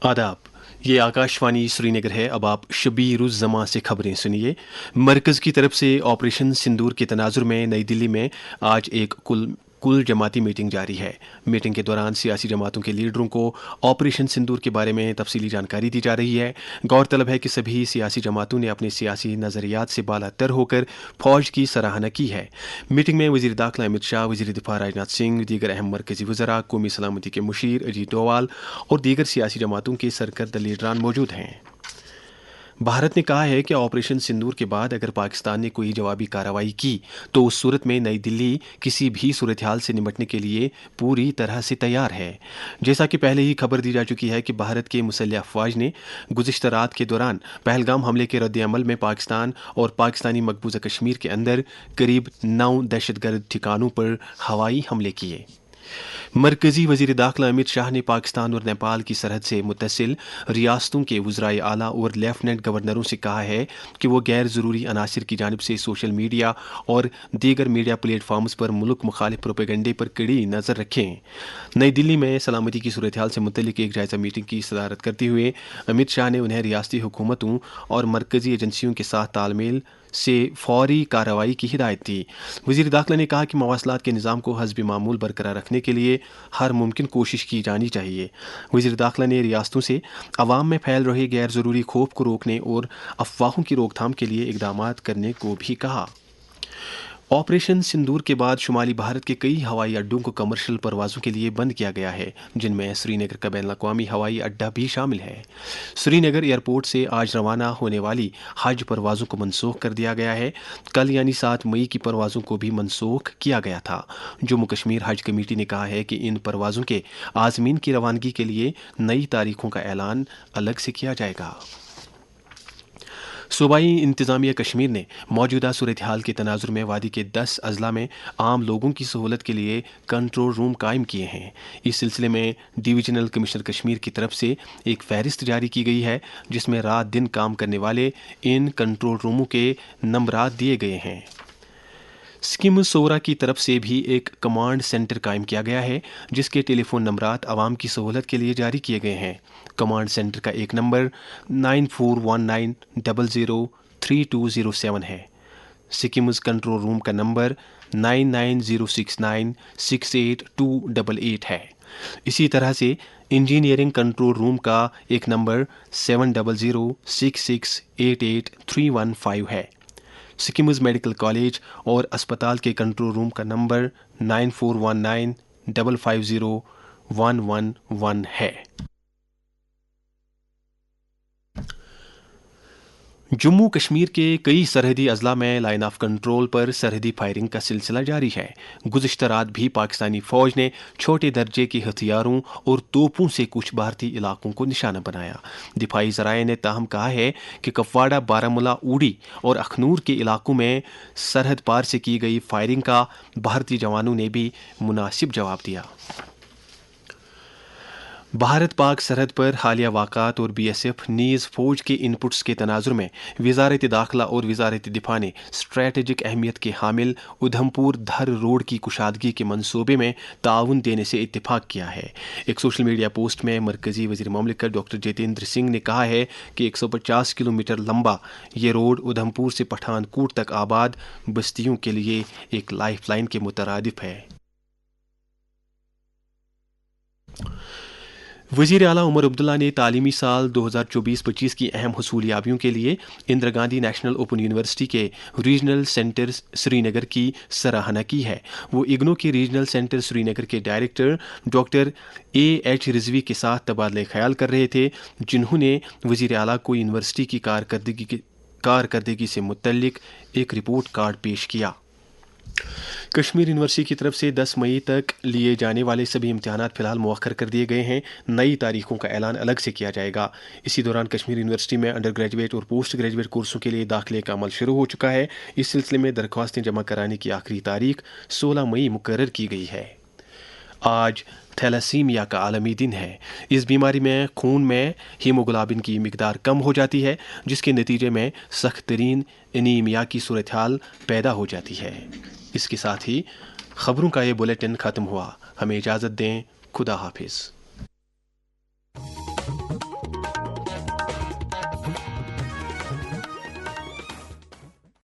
आदाब, ये आकाशवाणी श्रीनगर है। अब आप शबीरुज़्ज़मा से खबरें सुनिए। मरकज़ की तरफ से ऑपरेशन सिंदूर के तनाजुर में नई दिल्ली में आज एक कुल जमाती मीटिंग जारी है। मीटिंग के दौरान सियासी जमातों के लीडरों को ऑपरेशन सिंदूर के बारे में तफसीली जानकारी दी जा रही है। गौरतलब है कि सभी सियासी जमातों ने अपने सियासी नज़रियात से बालातर होकर फौज की सराहना की है। मीटिंग में वज़ीर दाखिला अमित शाह, वज़ीर दिफा राजनाथ सिंह, दीगर अहम मरकज़ी वज़रा, कौमी सलामती के मुशीर अजीत डोवाल और दीगर सियासी जमातों के सरकर्दा लीडरान मौजूद हैं। भारत ने कहा है कि ऑपरेशन सिंदूर के बाद अगर पाकिस्तान ने कोई जवाबी कार्रवाई की तो उस सूरत में नई दिल्ली किसी भी सूरत हाल से निपटने के लिए पूरी तरह से तैयार है। जैसा कि पहले ही खबर दी जा चुकी है कि भारत के मुसल्लह अफवाज ने गुज़िश्ता रात के दौरान पहलगाम हमले के रद्द-ए-अमल में पाकिस्तान और पाकिस्तानी मकबूजा कश्मीर के अंदर करीब 9 दहशतगर्द ठिकानों पर हवाई हमले किए। मरकजी वजीर दाखिला अमित शाह ने पाकिस्तान और नेपाल की सरहद से मुत्तसिल रियासतों के वज़राए आला और लेफ्टिनेंट गवर्नरों से कहा है कि वो गैर ज़रूरी अनासिर की जानिब से सोशल मीडिया और दीगर मीडिया प्लेटफार्म्स पर मुल्क मुखालिफ प्रोपेगंडे पर कड़ी नज़र रखें। नई दिल्ली में सलामती की सूरत हाल से मुतल्लिक एक जायज़ा मीटिंग की सदारत करते हुए अमित शाह ने उन्हें रियासती हुकूमतों और मरकजी एजेंसियों के साथ तालमेल से फौरी कार्रवाई की हिदायत दी। वज़ीर दाखिला ने कहा कि मवासलात के निज़ाम को हस्ब मामूल बरकरार रखने के लिए हर मुमकिन कोशिश की जानी चाहिए। वज़ीर दाखिला ने रियासतों से अवाम में फैल रहे गैर ज़रूरी खौफ को रोकने और अफवाहों की रोकथाम के लिए इक़दामात करने को भी कहा। ऑपरेशन सिंदूर के बाद शुमाली भारत के कई हवाई अड्डों को कमर्शियल परवाज़ों के लिए बंद किया गया है, जिनमें श्रीनगर का बैनुल-अक़वामी हवाई अड्डा भी शामिल है। श्रीनगर एयरपोर्ट से आज रवाना होने वाली हज परवाज़ों को मनसूख कर दिया गया है। कल यानी 7 मई की परवाज़ों को भी मनसूख किया गया था। जम्मू कश्मीर हज कमेटी ने कहा है कि इन परवाज़ों के आज़मीन की रवानगी के लिए नई तारीखों का ऐलान अलग से किया जाएगा। सूबाई इंतज़ामिया कश्मीर ने मौजूदा सूरत हाल के तनाजुर में वादी के 10 अजला में आम लोगों की सहूलत के लिए कंट्रोल रूम कायम किए हैं। इस सिलसिले में डिवीजनल कमिश्नर कश्मीर की तरफ से एक फहरिस्त जारी की गई है, जिसमें रात दिन काम करने वाले इन कंट्रोल रूमों के नंबरात दिए गए हैं। स्कीम सोरा की तरफ से भी एक कमांड सेंटर कायम किया गया है, जिसके टेलीफोन नंबरात आवाम की सहूलत के लिए जारी किए गए हैं। कमांड सेंटर का एक नंबर 9419003207 है। सिक्किम्स कंट्रोल रूम का नंबर 9906968288 है। इसी तरह से इंजीनियरिंग कंट्रोल रूम का एक नंबर 7006688315 है। सिक्किम्स मेडिकल कॉलेज और अस्पताल के कंट्रोल रूम का नंबर 9419550111 है। जम्मू कश्मीर के कई सरहदी अजला में लाइन ऑफ कंट्रोल पर सरहदी फायरिंग का सिलसिला जारी है। गुज़िश्ता रात भी पाकिस्तानी फौज ने छोटे दर्जे के हथियारों और तोपों से कुछ भारतीय इलाकों को निशाना बनाया। दिफाई ज़राए ने ताहम कहा है कि कुपवाड़ा, बारामूला, उड़ी और अखनूर के इलाकों में सरहद पार से की गई फायरिंग का भारतीय जवानों ने भी मुनासिब जवाब दिया। भारत पाक सरहद पर हालिया वाक़ात और BSF नीज़ फ़ौज के इनपुट्स के तनाजुर में वज़ारत दाखिला और वज़ारत दिफा ने स्ट्रेटेजिक अहमियत के हामिल उधमपुर धर रोड की कुशादगी के मनसूबे में ताउन देने से इत्तेफाक किया है। एक सोशल मीडिया पोस्ट में मरकज़ी वज़ीर ममलिकत डॉक्टर जितेंद्र सिंह ने कहा है कि 150 किलोमीटर लंबा ये रोड उधमपुर से पठानकोट तक आबाद बस्तियों के लिए एक लाइफलाइन के मुतरादिफ है। वज़ीर आला उमर अब्दुल्ला ने तालीमी साल 2024-25 की अहम हसूलियाबियों के लिए Indira Gandhi national open university के रीजनल सेंटर श्रीनगर की सराहना की है। वो इग्नो के रीजनल सेंटर श्रीनगर के डायरेक्टर डॉक्टर AH रिजवी के साथ तबादले ख्याल कर रहे थे, जिन्होंने वज़ीर आला को यूनिवर्सिटी की कारकर्दगी से मुतल्लिक एक रिपोर्ट कार्ड पेश किया। कश्मीर यूनिवर्सिटी की तरफ से 10 मई तक लिए जाने वाले सभी इम्तिहानात फ़िलहाल मौखर कर दिए गए हैं। नई तारीखों का ऐलान अलग से किया जाएगा। इसी दौरान कश्मीर यूनिवर्सिटी में अंडर ग्रेजुएट और पोस्ट ग्रेजुएट कोर्सों के लिए दाखिले का अमल शुरू हो चुका है। इस सिलसिले में दरख्वास्तें जमा कराने की आखिरी तारीख 16 मई मुकर्रर की गई है। आज थैलासीमिया का आलमी दिन है। इस बीमारी में खून में हीमोग्लोबिन की मिकदार कम हो जाती है, जिसके नतीजे में सख्त तरीन एनीमिया की सूरत हाल पैदा हो जाती है। इसके साथ ही खबरों का ये बुलेटिन ख़त्म हुआ। हमें इजाज़त दें। खुदा हाफिज़।